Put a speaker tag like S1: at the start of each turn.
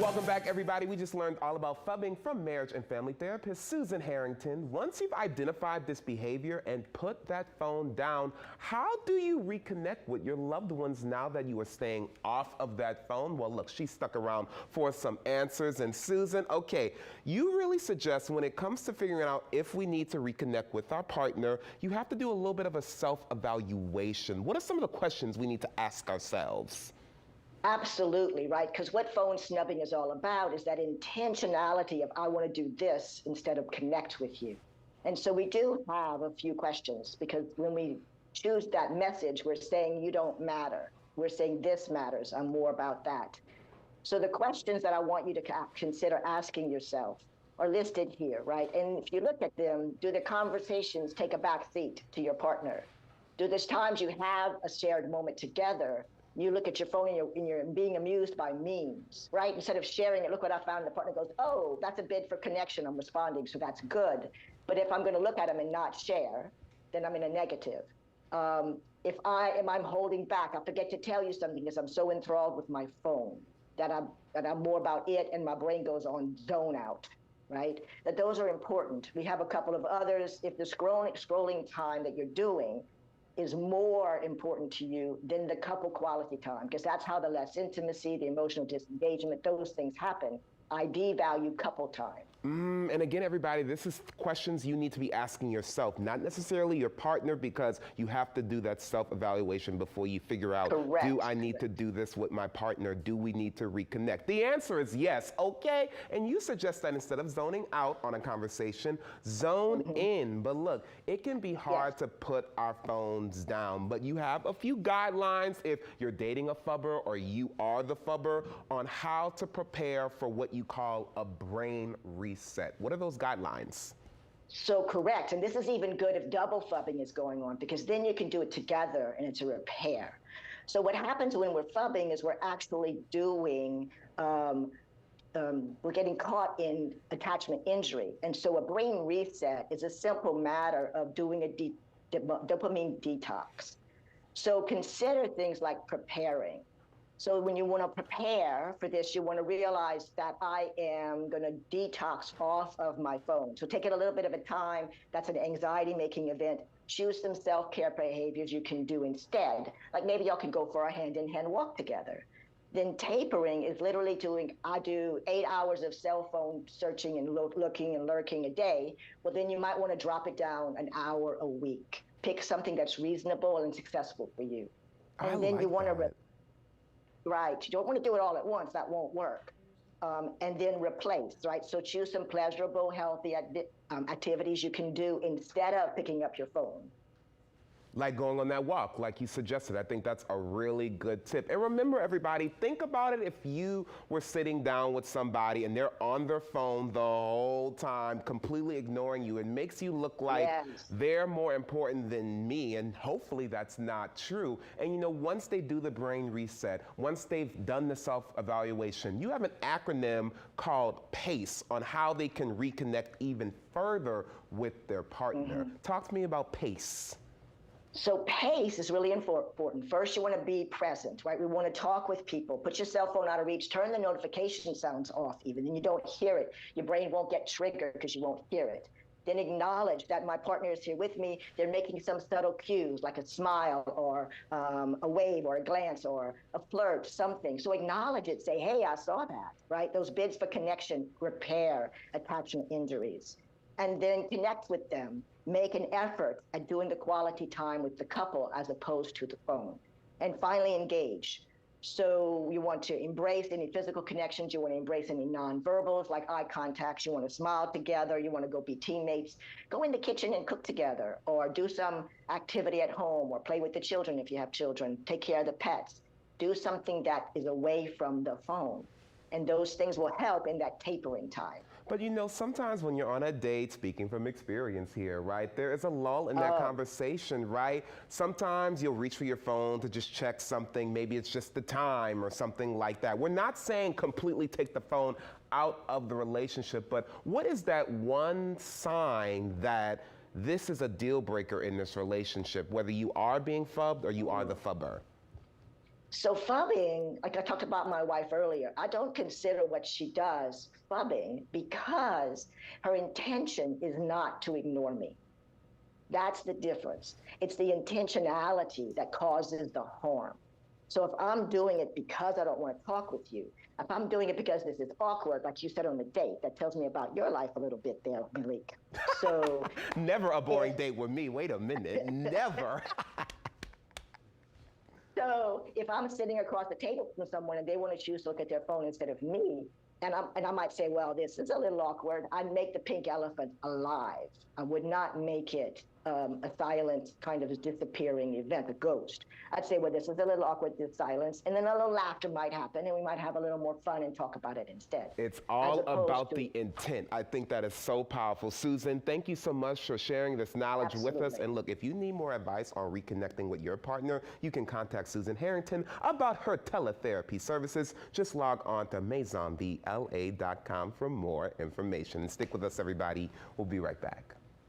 S1: Welcome back, everybody. We just learned all about phubbing from marriage and family therapist Susan Harrington. Once you've identified this behavior and put that phone down, how do you reconnect with your loved ones now that you are staying off of that phone? Well, look, she stuck around for some answers. And Susan, okay, you really suggest when it comes to figuring out if we need to reconnect with our partner, you have to do a little bit of a self-evaluation. What are some of the questions we need to ask ourselves?
S2: Absolutely, right? Because what phone snubbing is all about is that intentionality of I want to do this instead of connect with you. And so we do have a few questions because when we choose that message, we're saying you don't matter. We're saying this matters. I'm more about that. So the questions that I want you to consider asking yourself are listed here, right? And if you look at them, do the conversations take a back seat to your partner? Do there's times you have a shared moment together? You look at your phone and you're being amused by memes, right? Instead of sharing it, look what I found, the partner goes, oh, that's a bid for connection, I'm responding, so that's good. But if I'm gonna look at them and not share, then I'm in a negative. If I'm holding back, I forget to tell you something because I'm so enthralled with my phone that I'm more about it and my brain goes on zone out, right? That those are important. We have a couple of others. If the scrolling time that you're doing is more important to you than the couple quality time, because that's how the less intimacy, the emotional disengagement, those things happen. I devalue couple time.
S1: And again, everybody, this is questions you need to be asking yourself, not necessarily your partner, because you have to do that self-evaluation before you figure out,
S2: Correct.
S1: Do I need to do this with my partner? Do we need to reconnect? The answer is yes, okay? And you suggest that instead of zoning out on a conversation, zone in. But look, it can be hard to put our phones down, but you have a few guidelines if you're dating a phubber or you are the phubber on how to prepare for what you call a brain reset. What are those guidelines?
S2: So correct, and this is even good if double phubbing is going on because then you can do it together and it's a repair. So what happens when we're phubbing is we're actually doing, we're getting caught in attachment injury. And so a brain reset is a simple matter of doing a dopamine detox. So consider things like preparing. So when you want to prepare for this, you want to realize that I am going to detox off of my phone. So take it a little bit of a time. That's an anxiety-making event. Choose some self-care behaviors you can do instead. Like maybe y'all can go for a hand-in-hand walk together. Then tapering is literally I do 8 hours of cell phone searching and looking and lurking a day. Well, then you might want to drop it down an hour a week. Pick something that's reasonable and successful for you. And then you want to right, you don't want to do it all at once, that won't work. And then replace, right? So choose some pleasurable, healthy activities you can do instead of picking up your phone.
S1: Like going on that walk, like you suggested. I think that's a really good tip. And remember, everybody, think about it if you were sitting down with somebody and they're on their phone the whole time, completely ignoring you. It makes you look like they're more important than me, and hopefully that's not true. And you know, once they do the brain reset, once they've done the self-evaluation, you have an acronym called PACE on how they can reconnect even further with their partner. Talk to me about PACE.
S2: So pace is really important. First, you want to be present, right? We want to talk with people. Put your cell phone out of reach. Turn the notification sounds off even, and you don't hear it. Your brain won't get triggered because you won't hear it. Then acknowledge that my partner is here with me. They're making some subtle cues like a smile or a wave or a glance or a flirt, something. So acknowledge it. Say, hey, I saw that, right? Those bids for connection, repair attachment injuries. And then connect with them. Make an effort at doing the quality time with the couple as opposed to the phone. And finally, engage. So you want to embrace any physical connections. You want to embrace any nonverbals like eye contacts. You want to smile together. You want to go be teammates. Go in the kitchen and cook together, or do some activity at home, or play with the children if you have children. Take care of the pets. Do something that is away from the phone. And those things will help in that tapering time.
S1: But you know, sometimes when you're on a date, speaking from experience here, right, there is a lull in that conversation, right? Sometimes you'll reach for your phone to just check something. Maybe it's just the time or something like that. We're not saying completely take the phone out of the relationship, but what is that one sign that this is a deal breaker in this relationship, whether you are being phubbed or you are the phubber?
S2: So phubbing, like I talked about my wife earlier, I don't consider what she does phubbing because her intention is not to ignore me. That's the difference. It's the intentionality that causes the harm. So if I'm doing it because I don't want to talk with you, if I'm doing it because this is awkward, like you said on the date, that tells me about your life a little bit there, Malik. So
S1: Never a boring date with me. Wait a minute. Never.
S2: so if I'm sitting across the table from someone and they want to choose to look at their phone instead of me, and I might say, well, this is a little awkward. I'd make the pink elephant alive. I would not make it a silent kind of disappearing event, a ghost. I'd say, well, this is a little awkward, this silence, and then a little laughter might happen, and we might have a little more fun and talk about it instead.
S1: It's all about the intent. I think that is so powerful. Susan, thank you so much for sharing this knowledge with us. And look, if you need more advice on reconnecting with your partner, you can contact Susan Harrington about her teletherapy services. Just log on to MaisonVieLA.com for more information. Stick with us, everybody. We'll be right back.